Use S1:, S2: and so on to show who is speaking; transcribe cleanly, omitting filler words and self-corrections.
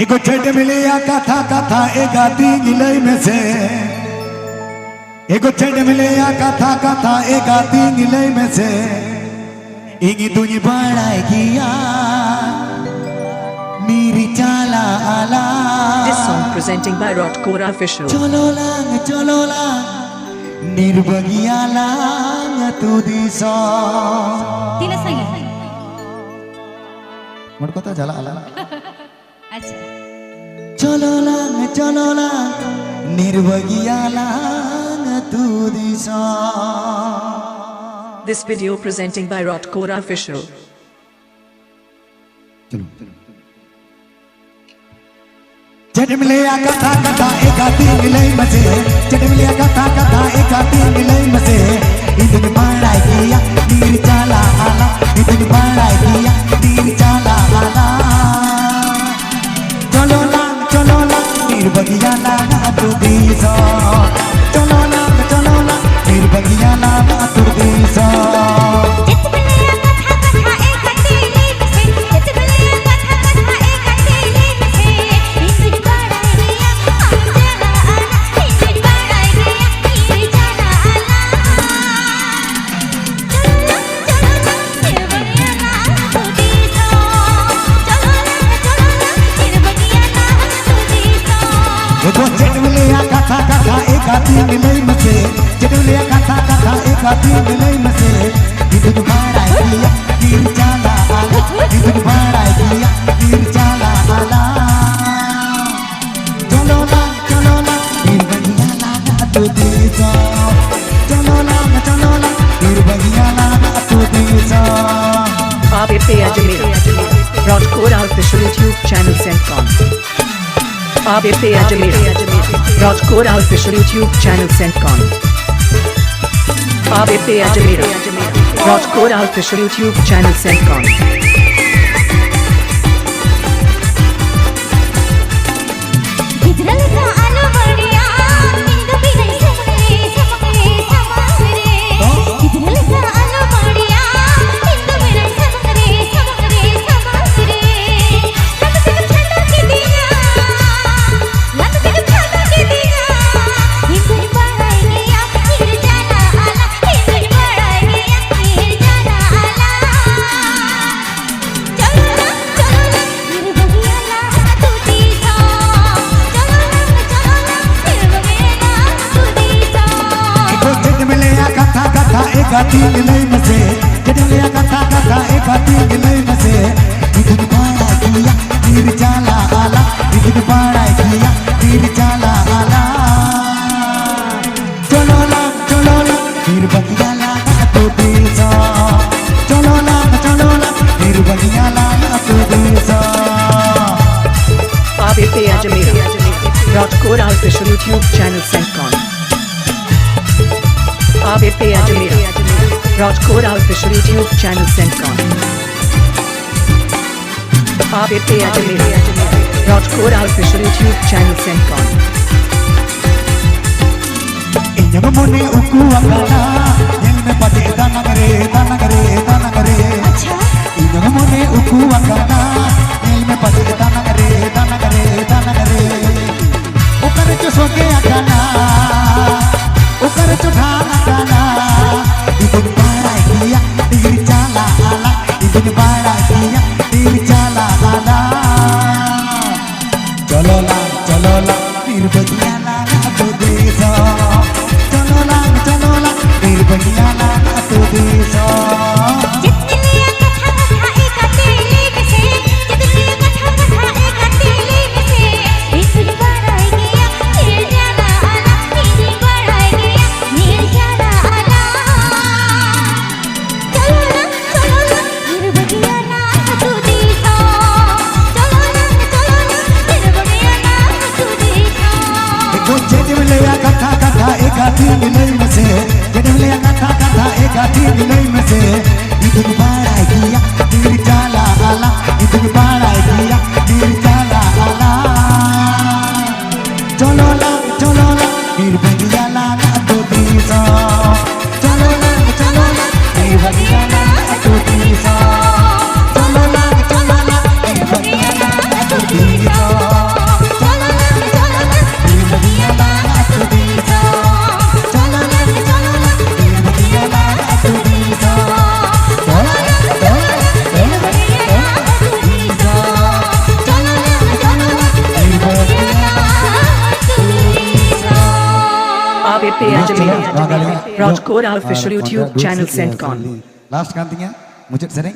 S1: एगो छठ मिलिया कथा कथा एगा तींगिलई में से एगो छठ मिलिया कथा कथा एगा तींगिलई में से इंगी तुझी बड़ाई किया नीरी चाला आला।
S2: This song presenting by Rotkora Official.
S1: चलो लांग निर्बगिया लांग तू दिसो
S3: तिला सांगितलं
S1: मोड कथा झाला आला।
S3: अच्छा
S1: चलो लांग निर्बगिया लांग तू दिसो।
S2: This video presenting by Rotkora Official.
S1: चलो छठ मिलिया कथा कथा एका तींगिलई में से छठ मिलिया कथा कथा एका तींगिलई में से इतनी बड़ाई किया नीर चाला आला इतनी बड़ाई किया नीर चाला आला। चलो लांग निर्बगिया लांग तू दिसो चलो लांग निर्बगिया लांग तू दिसो। एगो छठ मिलिया कथा कथा एका तींगिलई में से छठ मिलिया कथा कथा एका तींगिलई में से इतनी बड़ाई किया नीर चाला आला इतनी बड़ाई किया नीर चाला आला। चलो लांग निर्बगिया लांग तू दिसो चलो लांग निर्बगिया लांग तू दिसो।
S2: ABP Ajmer. Rotkora Official YouTube channel Centcom. ABP Ajmer. Rotkora Official YouTube channel Centcom. ABP Ajmer. Rotkora Official YouTube channel Centcom. एका तींगिलई में से छठ मिलिया कथा कथा एका तींगिलई में से इतनी बड़ाई किया नीर चाला आला इतनी बड़ाई किया नीर चाला आला। चलो लांग निर्बगिया लांग तू दिसो चलो लांग निर्बगिया लांग तू दिसो। ABP Ajmer. Rotkora Official YouTube channel Centcom. ABP Ajmer. Rotkora Official YouTube channel Centcom. ABP Ajmer. Rotkora Official YouTube channel Centcom.
S1: इंजम मुने उकू अकाना दिल में पटे दाना करे अच्छा इंजम मुने उकू अकाना दिल में पटे दाना करे ओकर जो सोके अकाना ओकर जो ढाना अकाना इतनी बड़ाई किया नीर चाला आला इतनी बड़ाई किया नीर चाला आला। चलो लांग निर्बगिया लांग तू दिसो चलो लांग निर्बगिया लांग तू दिसो।
S3: जितनी कथा कथा एका तींगिलई में से जितनी कथा कथा
S4: Pepe Angelina, Rajkot official YouTube channel sent con.
S1: Last गान दिया मुझे सरें